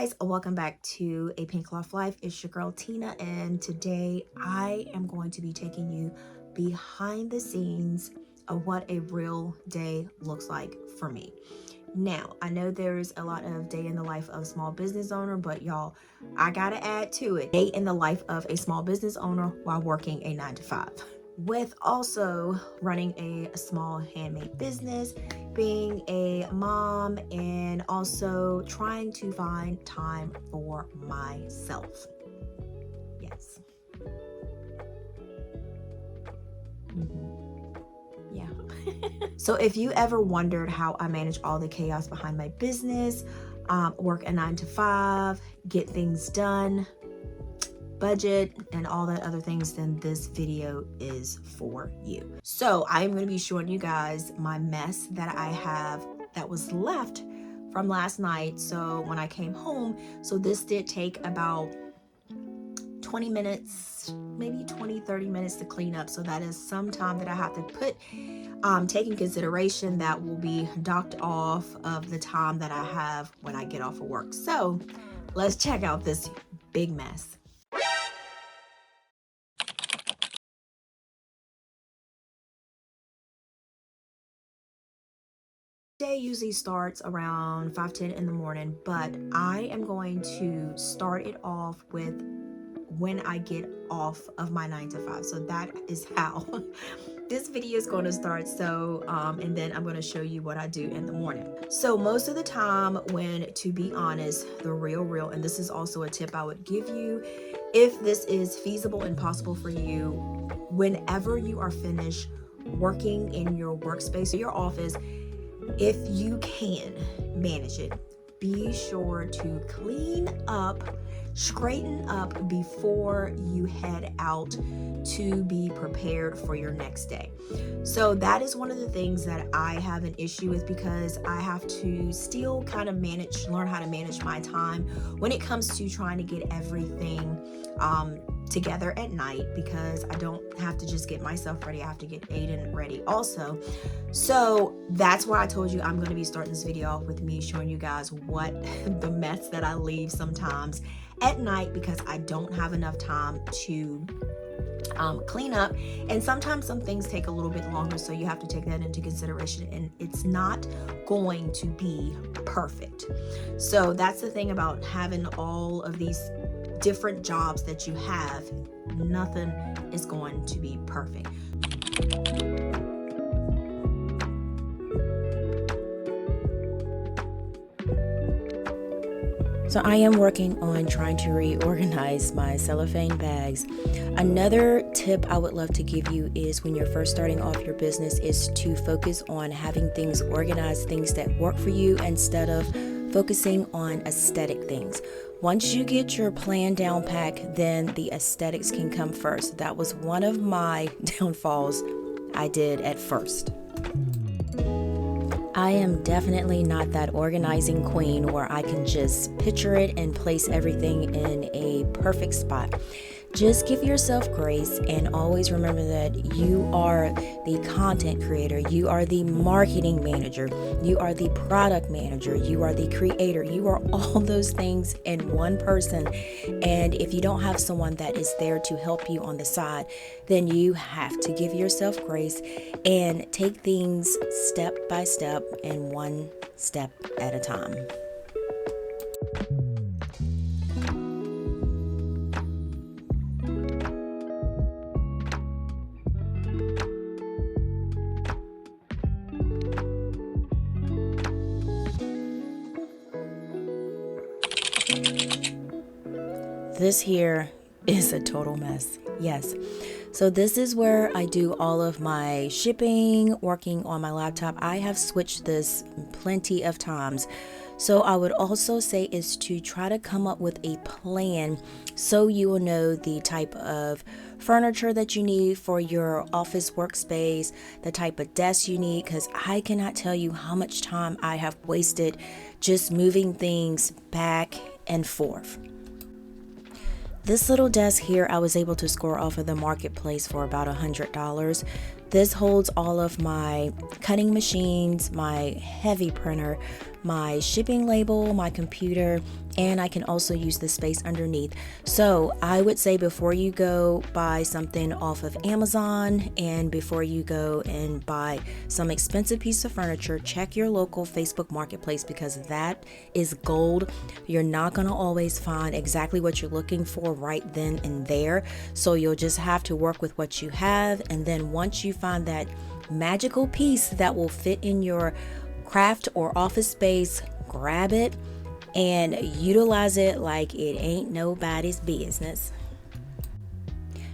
guys, welcome back to APinkeClothlife. It's your girl Tina, and today I am going to be taking you behind the scenes of what a real day looks like for me. Now, I know there's a lot of day in the life of a small business owner, but y'all, I gotta add to it, day in the life of a small business owner while working a 9-to-5. With also running a small handmade business, being a mom, and also trying to find time for myself. Yes. Yeah. So if you ever wondered how I manage all the chaos behind my business, work a 9-to-5, get things done, budget, and all that other things, then this video is for you. So I am going to be showing you guys my mess that I have that was left from last night. So when I came home, so this did take about 20 minutes, maybe 20-30 minutes to clean up. So that is some time that I have to put take in consideration that will be docked off of the time that I have when I get off of work. So let's check out this big mess. Day usually starts around 5:10 in the morning, but I am going to start it off with when I get off of my 9-to-5. So that is how this video is going to start. So and then I'm going to show you what I do in the morning. So most of the time, when, to be honest, the real, and this is also a tip I would give you if this is feasible and possible for you, whenever you are finished working in your workspace or your office, if you can manage it, be sure to clean up, straighten up before you head out to be prepared for your next day. So that is one of the things that I have an issue with, because I have to still kind of learn how to manage my time when it comes to trying to get everything together at night, because I don't have to just get myself ready, I have to get Aiden ready also. So that's why I told you I'm going to be starting this video off with me showing you guys what the mess that I leave sometimes at night, because I don't have enough time to clean up, and sometimes some things take a little bit longer, so you have to take that into consideration, and it's not going to be perfect. So that's the thing about having all of these different jobs that you have, nothing is going to be perfect. So I am working on trying to reorganize my cellophane bags. Another tip I would love to give you is, when you're first starting off your business, is to focus on having things organized, things that work for you, instead of focusing on aesthetic things. Once you get your plan down pat, then the aesthetics can come first. That was one of my downfalls I did at first. I am definitely not that organizing queen where I can just picture it and place everything in a perfect spot. Just give yourself grace, and always remember that you are the content creator, you are the marketing manager, you are the product manager, you are the creator, you are all those things in one person. And if you don't have someone that is there to help you on the side, then you have to give yourself grace and take things step by step and one step at a time. This here is a total mess. Yes. So this is where I do all of my shipping, working on my laptop. I have switched this plenty of times. So I would also say is to try to come up with a plan so you will know the type of furniture that you need for your office workspace, the type of desk you need, because I cannot tell you how much time I have wasted just moving things back and forth. This little desk here I was able to score off of the marketplace for about $100. This holds all of my cutting machines, my heavy printer, my shipping label, my computer, and I can also use the space underneath. So I would say before you go buy something off of Amazon and before you go and buy some expensive piece of furniture, check your local Facebook marketplace, because that is gold. You're not going to always find exactly what you're looking for right then and there. So you'll just have to work with what you have. And then once you find that magical piece that will fit in your craft or office space, grab it and utilize it like it ain't nobody's business.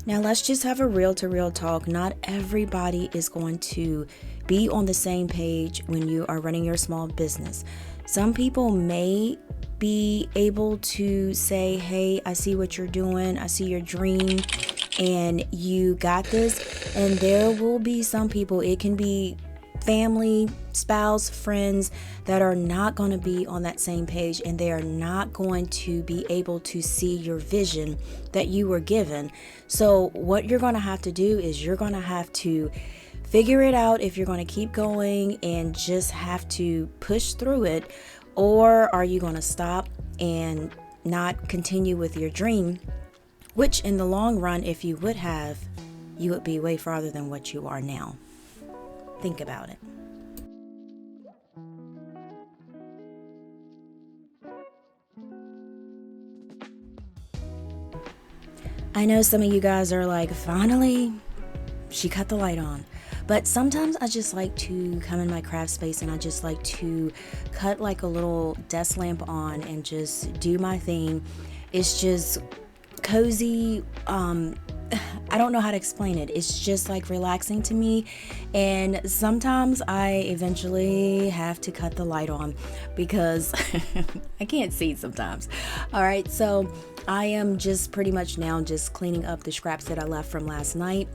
Now let's just have a real to real talk. Not everybody is going to be on the same page when you are running your small business. Some people may be able to say, hey, I see what you're doing, I see your dream, and you got this. And there will be some people, it can be family, spouse, friends, that are not going to be on that same page, and they are not going to be able to see your vision that you were given. So what you're going to have to do is you're going to have to figure it out if you're going to keep going and just have to push through it, or are you going to stop and not continue with your dream, which in the long run, if you would have, you would be way farther than what you are now. Think about it. I know some of you guys are like, finally, she cut the light on. But sometimes I just like to come in my craft space and I just like to cut like a little desk lamp on and just do my thing. It's just cozy. I don't know how to explain it. It's just like relaxing to me. And sometimes I eventually have to cut the light on because I can't see sometimes. All right, so I am just pretty much now just cleaning up the scraps that I left from last night.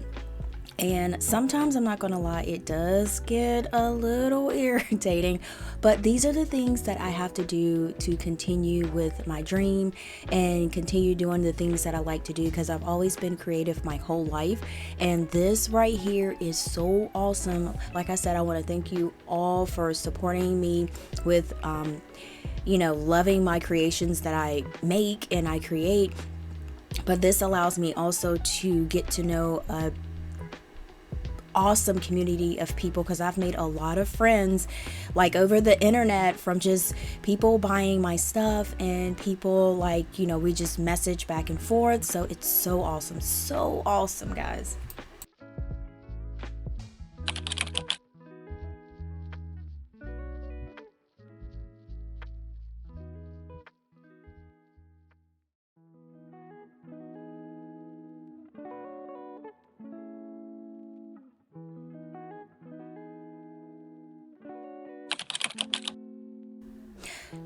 And sometimes, I'm not gonna lie, it does get a little irritating, but these are the things that I have to do to continue with my dream and continue doing the things that I like to do, because I've always been creative my whole life. And this right here is so awesome. Like I said, I want to thank you all for supporting me with loving my creations that I make and I create. But this allows me also to get to know a awesome community of people, because I've made a lot of friends like over the internet from just people buying my stuff, and people like, we just message back and forth. So it's so awesome, guys.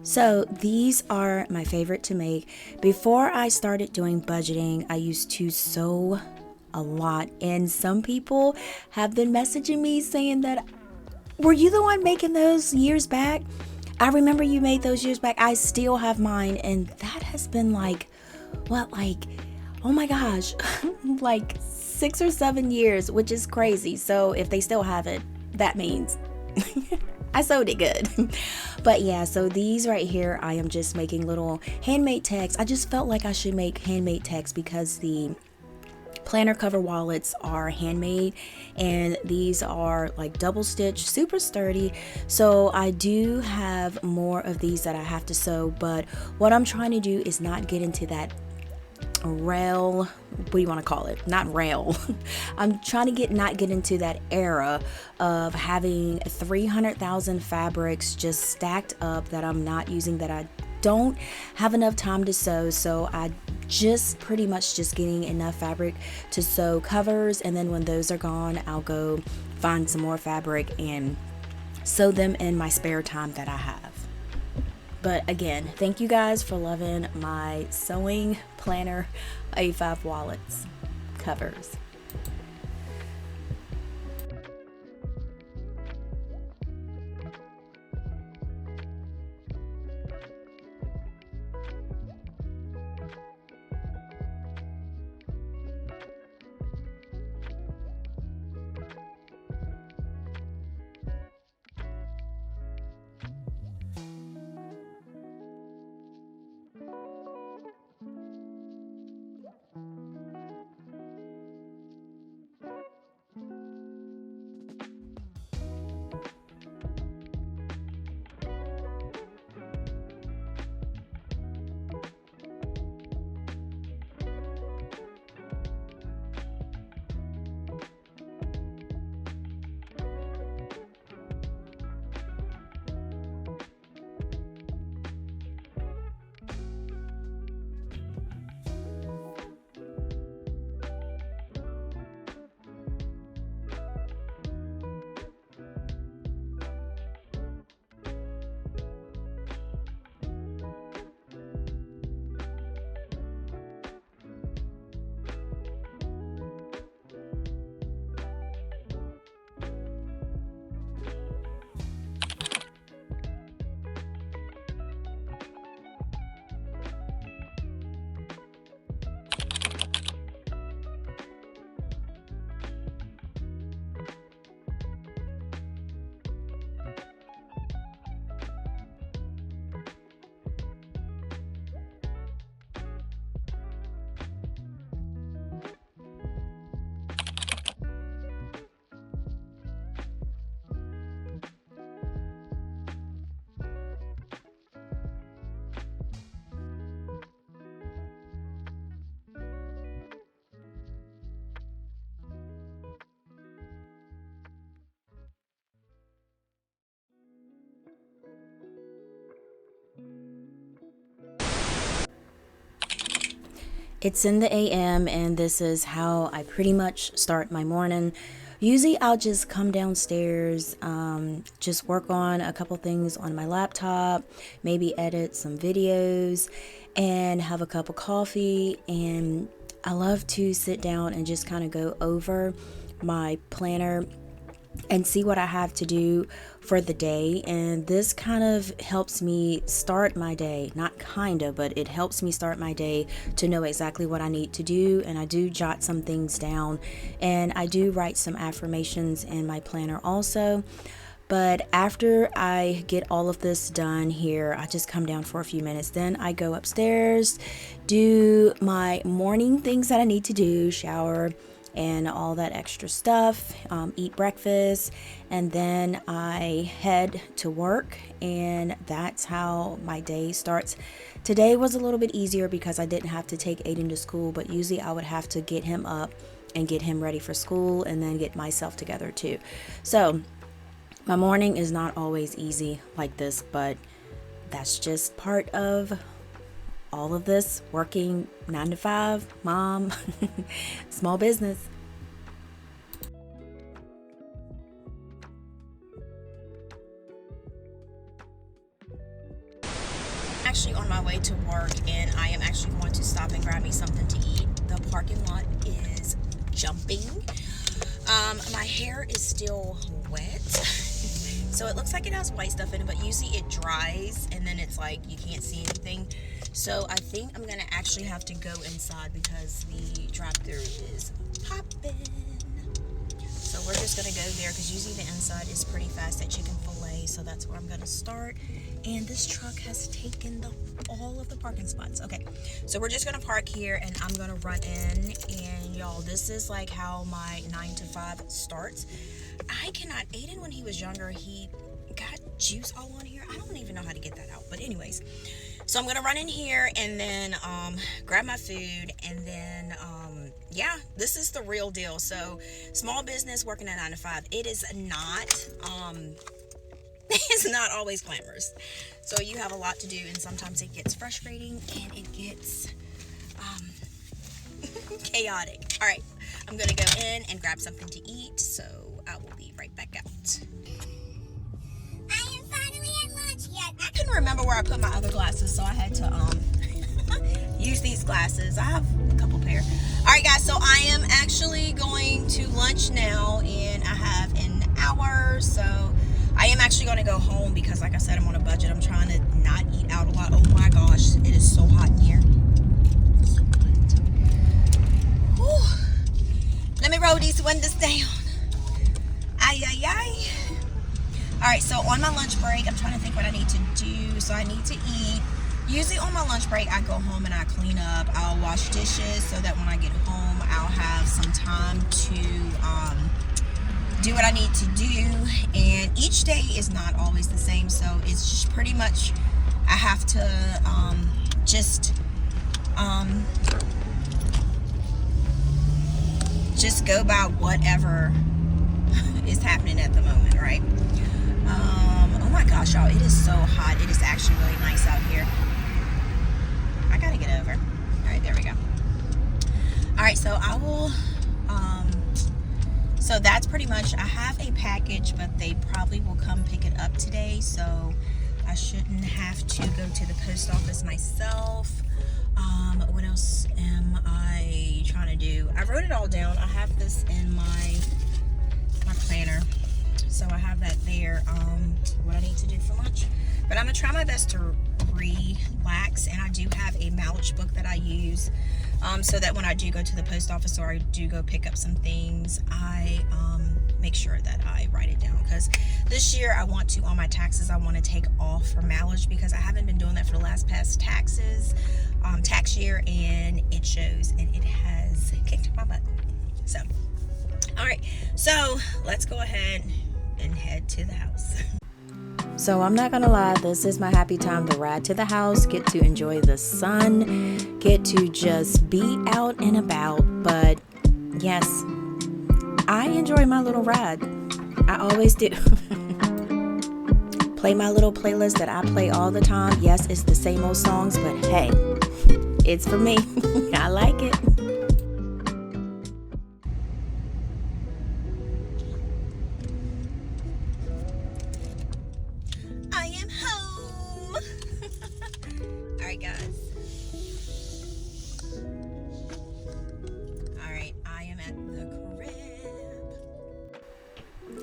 So these are my favorite to make. Before I started doing budgeting, I used to sew a lot, and some people have been messaging me saying that, were you the one making those years back? I remember you made those years back. I still have mine, and that has been oh my gosh, like 6 or 7 years, which is crazy. So if they still have it, that means I sewed it good. But yeah, so these right here, I am just making little handmade tags. I just felt like I should make handmade tags because the planner cover wallets are handmade, and these are like double stitch, super sturdy. So I do have more of these that I have to sew, but what I'm trying to do is not get into that rail, what do you want to call it? Not rail. I'm trying to not get into that era of having 300,000 fabrics just stacked up that I'm not using, that I don't have enough time to sew. So I just pretty much just getting enough fabric to sew covers, and then when those are gone, I'll go find some more fabric and sew them in my spare time that I have. But again, thank you guys for loving my sewing planner A5 wallets covers. It's in the AM, and this is how I pretty much start my morning. Usually I'll just come downstairs, just work on a couple things on my laptop, maybe edit some videos, and have a cup of coffee. And I love to sit down and just kind of go over my planner and see what I have to do for the day. And this kind of helps me start my day, not kind of, but it helps me start my day to know exactly what I need to do. And I do jot some things down, and I do write some affirmations in my planner also. But after I get all of this done here, I just come down for a few minutes. Then I go upstairs, do my morning things that I need to do, shower and all that extra stuff, eat breakfast, and then I head to work, and that's how my day starts. Today was a little bit easier because I didn't have to take Aiden to school, but usually I would have to get him up and get him ready for school and then get myself together too. So my morning is not always easy like this, but that's just part of all of this, working 9 to 5, mom, small business. Actually on my way to work, and I am actually going to stop and grab me something to eat. The parking lot is jumping. My hair is still wet. So it looks like it has white stuff in it, but usually it dries and then it's like you can't see anything. So I think I'm gonna actually have to go inside because the drive-thru is popping. So we're just gonna go there because usually the inside is pretty fast at Chick-fil-A. So that's where I'm gonna start. And this truck has taken all of the parking spots. Okay, so we're just gonna park here and I'm gonna run in. And y'all, this is like how my 9 to 5 starts. I cannot. Aiden, when he was younger, he got juice all on here. I don't even know how to get that out. But anyways, so I'm gonna run in here and then grab my food, and then yeah, this is the real deal. So small business, working at 9 to 5. It is not it's not always glamorous. So you have a lot to do, and sometimes it gets frustrating and it gets chaotic. All right, I'm gonna go in and grab something to eat. So I will be right back out. I am finally at lunch yet. I couldn't remember where I put my other glasses, so I had to use these glasses. I have a couple pair. All right, guys, so I am actually going to lunch now, and I have an hour. So I am actually going to go home because, like I said, I'm on a budget. I'm trying to not eat out a lot. Oh my gosh, it is so hot in here. So hot. Whew. Let me roll these windows down. Ay, ay, ay. All right, so on my lunch break, I'm trying to think what I need to do. So I need to eat. Usually on my lunch break, I go home and I clean up. I'll wash dishes so that when I get home, I'll have some time to do what I need to do. And each day is not always the same, so it's just pretty much I have to just go by whatever is happening at the moment, right? Oh my gosh, y'all, it is so hot. It is actually really nice out here. I gotta get over. All right, there we go. All right, so I will so that's pretty much, I have a package, but they probably will come pick it up today, so I shouldn't have to go to the post office myself. What else am I trying to do? I wrote it all down. I have this in my planner, so I have that there, what I need to do for lunch. But I'm gonna try my best to relax, and I do have a mileage book that I use, so that when I do go to the post office or I do go pick up some things, I make sure that I write it down, because this year I want to, on my taxes, I want to take off for mileage because I haven't been doing that for the past tax year, and it shows, and it has kicked my butt. So all right, so let's go ahead and head to the house. So I'm not gonna lie, this is my happy time to ride to the house, get to enjoy the sun, get to just be out and about. But yes, I enjoy my little ride. I always do. Play my little playlist that I play all the time. Yes, it's the same old songs, but hey, It's for me. I like it. I am home. All right, guys. All right, I am at the crib.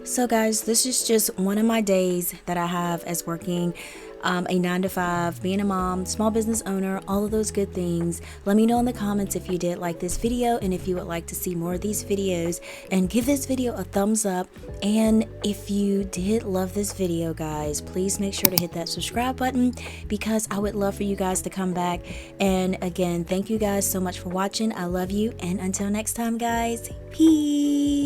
So guys, this is just one of my days that I have as working a 9-to-5, being a mom, small business owner, all of those good things. Let me know in the comments if you did like this video and if you would like to see more of these videos, and give this video a thumbs up. And if you did love this video, guys, please make sure to hit that subscribe button, because I would love for you guys to come back. And again, thank you guys so much for watching. I love you, and until next time, guys, peace.